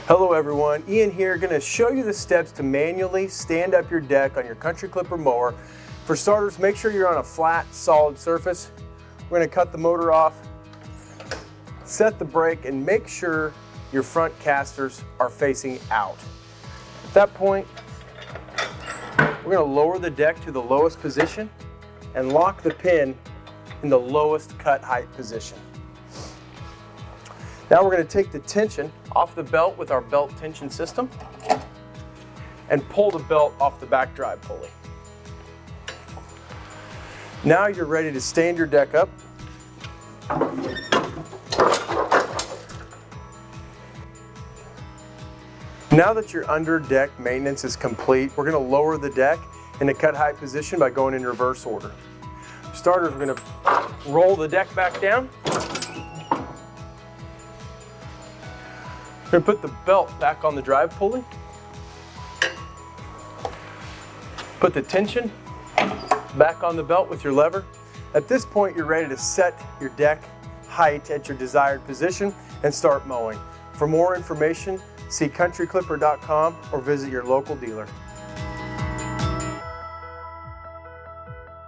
Hello everyone, Ian here, going to show you the steps to manually stand up your deck on your Country Clipper mower. For starters, make sure you're on a flat, solid surface. We're going to cut the motor off, set the brake, and make sure your front casters are facing out. At that point, we're going to lower the deck to the lowest position and lock the pin in the lowest cut height position. Now we're going to take the tension off the belt with our belt tension system and pull the belt off the back drive pulley. Now you're ready to stand your deck up. Now that your under deck maintenance is complete, we're going to lower the deck in the cut height position by going in reverse order. For starters, we're going to roll the deck back down. We're going to put the belt back on the drive pulley. Put the tension back on the belt with your lever. At this point, you're ready to set your deck height at your desired position and start mowing. For more information, see countryclipper.com or visit your local dealer.